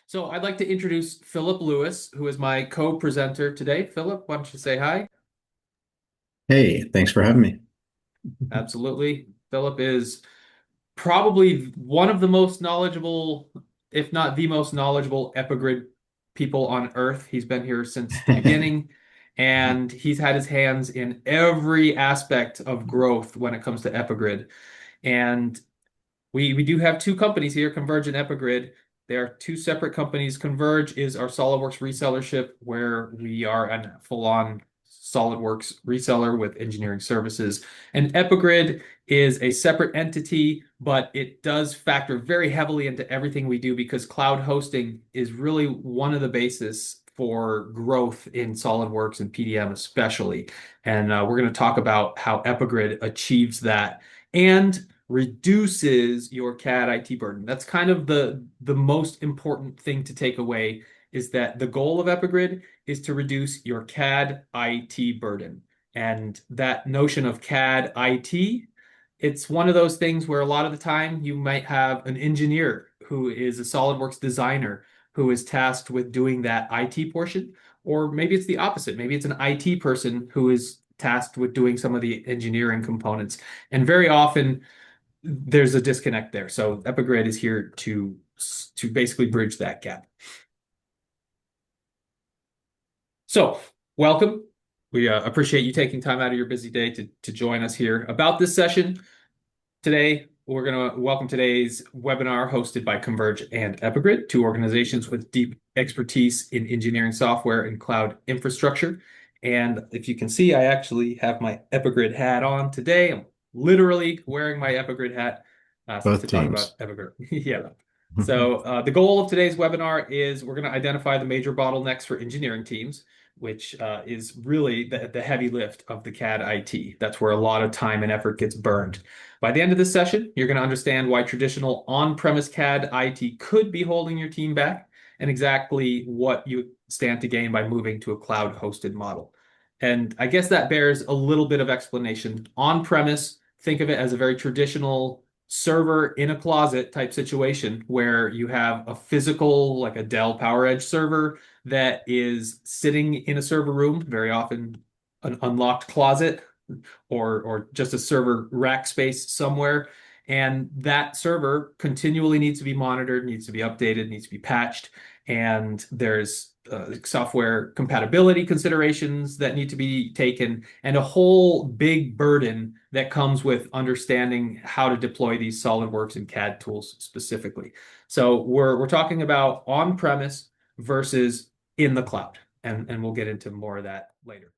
So I'd like to introduce Philip Lewis, who is my co-presenter today. Philip, why don't you say hi? Hey, thanks for having me. Absolutely. Philip is probably one of the most knowledgeable, if not the most knowledgeable EpiGrid people on Earth. He's been here since the beginning, and he's had his hands in every aspect of growth when it comes to EpiGrid. And we do have two companies here, Converge and EpiGrid. They are two separate companies. Converge is our SolidWorks resellership, where we are a full-on SolidWorks reseller with engineering services. And EpiGrid is a separate entity, but it does factor very heavily into everything we do because cloud hosting is really one of the basis for growth in SolidWorks and PDM especially. And we're going to talk about how EpiGrid achieves that and reduces your CAD IT burden. That's kind of the most important thing to take away is that the goal of EpiGrid is to reduce your CAD IT burden. And that notion of CAD IT, it's one of those things where a lot of the time you might have an engineer who is a SolidWorks designer who is tasked with doing that IT portion, or maybe it's the opposite. Maybe it's an IT person who is tasked with doing some of the engineering components. And very often there's a disconnect there. So EpiGrid is here to basically bridge that gap. So welcome. We appreciate you taking time out of your busy day to join us here about this session. Today, we're going to welcome today's webinar hosted by Converge and EpiGrid, two organizations with deep expertise in engineering software and cloud infrastructure. And if you can see, I actually have my EpiGrid hat on today. I'm literally wearing my EpiGrid hat Both to talk teams. about EpiGrid. Yeah. So the goal of today's webinar is we're going to identify the major bottlenecks for engineering teams, which is really the heavy lift of the CAD IT. That's where a lot of time and effort gets burned. By the end of this session, you're going to understand why traditional on-premise CAD IT could be holding your team back and exactly what you stand to gain by moving to a cloud-hosted model. And I guess that bears a little bit of explanation. On-premise, think of it as a very traditional server in a closet type situation where you have a physical, like a Dell PowerEdge server that is sitting in a server room, very often an unlocked closet or just a server rack space somewhere. And that server continually needs to be monitored, needs to be updated, needs to be patched. And there's software compatibility considerations that need to be taken, and a whole big burden that comes with understanding how to deploy these SolidWorks and CAD tools specifically. So we're talking about on-premise versus in the cloud, and we'll get into more of that later.